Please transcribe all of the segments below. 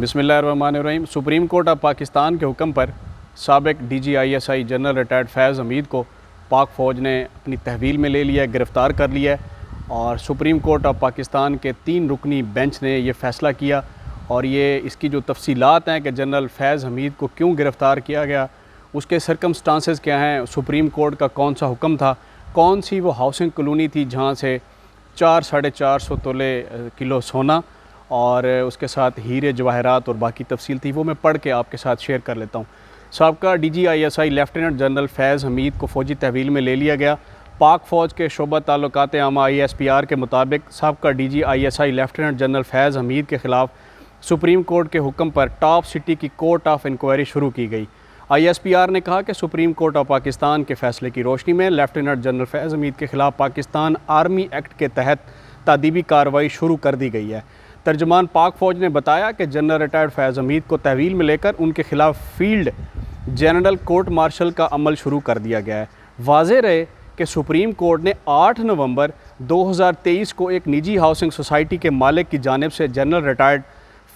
बिस्मिल्लाहिर्रहमानिर्रहीम। Supreme court of Pakistan के हुक्म पर साबिक DGISI जनरल रिटायर्ड फैज़ हमीद को पाक फ़ौज ने अपनी तहवील में ले लिया, गिरफ़्तार कर लिया और सुप्रीम कोर्ट ऑफ पाकिस्तान के 3 रुकनी बेंच ने यह फ़ैसला किया। और ये इसकी जो तफसीलात हैं कि जनरल फैज़ हमीद को क्यों गिरफ़्तार किया गया, उसके सर्कमस्टांसेस क्या हैं, सुप्रीम कोर्ट का कौन सा हुक्म था, कौन सी वो हाउसिंग कॉलोनी थी जहाँ से 400-450 तोले किलो सोना और उसके साथ हीरे जवाहरात और बाकी तफसील थी, वो मैं पढ़ के आपके साथ शेयर कर लेता हूँ। साबका DGISI लेफ्टिनेंट जनरल फैज़ हमीद को फ़ौजी तहवील में ले लिया गया। पाक फ़ौज के शोबा ताल्लुकात आमा ISPR के मुताबिक साबका DGISI लेफ्टिनेंट जनरल फैज़ हमीद के ख़िलाफ़ सुप्रीम कोर्ट के हुक्म पर टॉप सिटी की कोर्ट ऑफ इंक्वायरी शुरू की गई। ISPR ने कहा कि सुप्रीम कोर्ट ऑफ पाकिस्तान के फ़ैसले की रोशनी में लेफ्टिनेंट जनरल फैज़ हमीद के ख़िलाफ़ पाकिस्तान आर्मी एक्ट के तहत तादीबी कार्रवाई शुरू कर दी गई है। तर्जमान पाक फ़ौज ने बताया कि जनरल रिटायर्ड फैज़ हमीद को तहवील में लेकर उनके ख़िलाफ़ फील्ड जनरल कोर्ट मार्शल का अमल शुरू कर दिया गया है। वाज़ेह रहे कि सुप्रीम कोर्ट ने 8 नवंबर 2023 को एक निजी हाउसिंग सोसाइटी के मालिक की जानिब से जनरल रिटायर्ड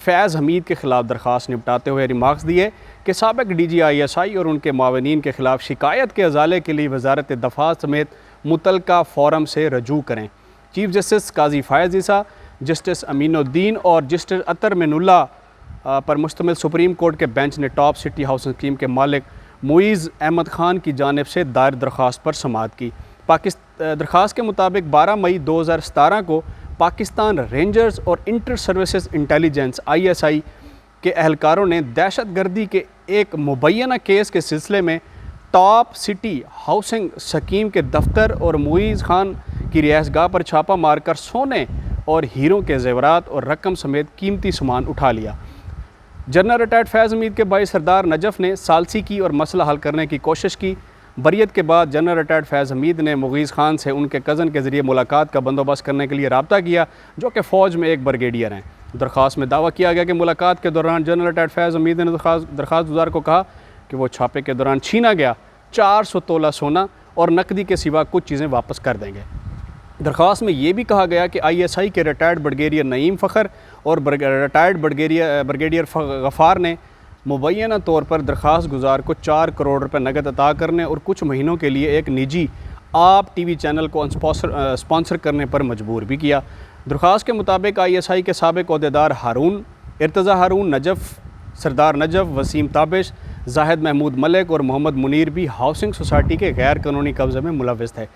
फैज़ हमीद के ख़िलाफ़ दरख्वास्त निपटाते हुए रिमार्क्स दिए कि साबिक DGISI और उनके मावनीन के ख़िलाफ़ शिकायत के अजाले के लिए वजारत दफ़ा समेत मुतलका फ़ोरम से रजू करें। चीफ जस्टिस काजी फ़ायज़ ईसा, जस्टिस अमीनुद्दीन और जस्टिस अतर मिनुल्ला पर मुश्तमिल सुप्रीम कोर्ट के बेंच ने टॉप सिटी हाउसिंग स्कीम के मालिक मुइज़ अहमद ख़ान की जानिब से दायर दरख्वास्त पर समाअत की। दरख्वास्त के मुताबिक 12 मई 2017 को पाकिस्तान रेंजर्स और इंटर सर्विसेज इंटेलिजेंस ISI के अहलकारों ने दहशत गर्दी के एक मुबैना केस के सिलसिले में टॉप सिटी हाउसिंग स्कीम के दफ्तर और मुइज़ खान की रिहाइशगाह पर छापा मारकर सोने और हीरों के जेवरात और रकम समेत कीमती सामान उठा लिया। जनरल रिटायर्ड फैज़ हमीद के भाई सरदार नजफ़ ने सालसी की और मसला हल करने की कोशिश की। बरियत के बाद जनरल रिटायर्ड फैज़ हमीद ने मुग़ीज़ खान से उनके कज़न के ज़रिए मुलाकात का बंदोबस्त करने के लिए रब्ता किया, जो कि फ़ौज में एक ब्रिगेडियर हैं। दरख्वास्त में दावा किया गया कि मुलाकात के दौरान जनरल रिटायर्ड फैज़ हमीद ने दरख्वास्त गुजार को कहा कि वो छापे के दौरान छीना गया 400 तोला सोना और नकदी के सिवा कुछ चीज़ें वापस कर देंगे। दरख्वास्त में ये भी कहा गया कि ISI के रिटायर्ड ब्रिगेडियर नईम फ़खर और रिटायर्ड ब्रिगेडियर गफ़ार ने मुबैना तौर पर दरख्वास्त गुजार को 4 करोड़ रुपए नकद अता करने और कुछ महीनों के लिए एक निजी आप TV चैनल को स्पॉन्सर करने पर मजबूर भी किया। दरख्वास्त के मुताबिक ISI के साबिक ओहदेदार हारून, इर्तज़ा हारून, सरदार नजफ़, वसीम ताबिश, जाहिद महमूद मलिक और मोहम्मद मुनीर भी हाउसिंग सोसाइटी के गैर कानूनी कब्ज़े में मुलव्वस थे।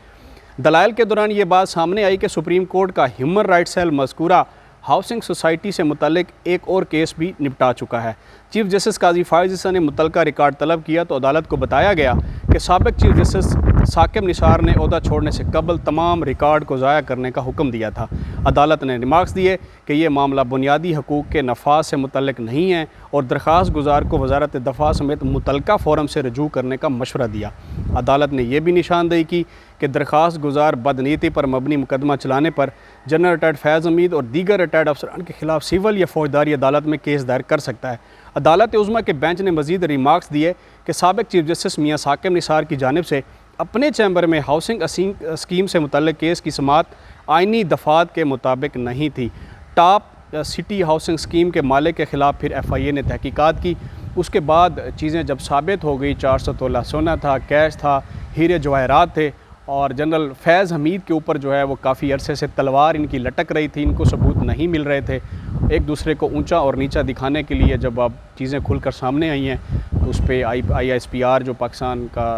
दलाइल के दौरान ये बात सामने आई कि सुप्रीम कोर्ट का ह्यूमन राइट्स सेल मज़कूरा हाउसिंग सोसाइटी से मुतल्लिक एक और केस भी निपटा चुका है। चीफ जस्टिस काजी फ़ायज़ ईसा ने मुतलका रिकॉर्ड तलब किया तो अदालत को बताया गया कि साबिक चीफ जस्टिस साकिब निसार ने ओहदा छोड़ने से कबल तमाम रिकॉर्ड को ज़ाया करने का हुक्म दिया था। अदालत ने रिमार्क्स दिए कि यह मामला बुनियादी हकूक़ के नफाज से मुतल्लिक नहीं है और दरख्वास्त गुजार को वजारत दफ़ा समेत मुतलका फ़ोरम से रजू करने का मशवरा दिया। अदालत ने यह भी निशानदेही की कि दरख्वास्त गुजार बदनीति पर मबनी मुकदमा चलाने पर जनरल रिटायर्ड फैज़ हमीद और दीगर रिटायर्ड अफसरान के खिलाफ सिविल या फौजदारी अदालत में केस दायर कर सकता है। अदालत उज़्मा के बेंच ने मज़ीद रिमार्क्स दिए कि साबिक चीफ जस्टिस मियाँ साकिब निसार की जानिब से अपने चैम्बर में हाउसिंग स्कीम से मुतल्लिक केस की समाअत आइनी दफ़ात के मुताबिक नहीं थी। टॉप सिटी हाउसिंग स्कीम के मालिक के ख़िलाफ़ फिर FIA ने तहकीकात की। उसके बाद चीज़ें जब साबित हो गई, 400 तोला सोना था, कैश था, हीरे जवाहरात थे और जनरल फैज़ हमीद के ऊपर जो है वो काफ़ी अरसे से तलवार इनकी लटक रही थी, इनको सबूत नहीं मिल रहे थे। एक दूसरे को ऊंचा और नीचा दिखाने के लिए जब अब चीज़ें खुलकर सामने आई हैं तो उस पर ISPR जो पाकिस्तान का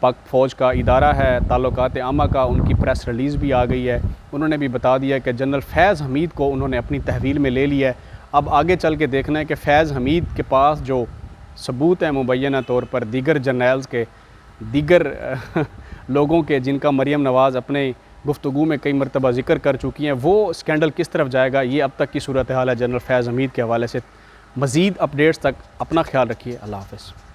पाक फ़ौज का इदारा है ताल्लुकात आमा का, उनकी प्रेस रिलीज़ भी आ गई है। उन्होंने भी बता दिया कि जनरल फैज़ हमीद को उन्होंने अपनी तहवील में ले लिया है। अब आगे चल के देखना है कि फैज़ हमीद के पास जो सबूत है मुबैना तौर पर दीगर जर्नल्स के, दीगर लोगों के जिनका मरियम नवाज़ अपने गुफ्तगू में कई मरतबा ज़िक्र कर चुकी हैं, वो स्कैंडल किस तरफ जाएगा, ये अब तक की सूरत हाल है। जनरल फैज़ हमीद के हवाले से मज़ीद अपडेट्स तक अपना ख्याल रखिए। अल्लाह हाफ़िज़।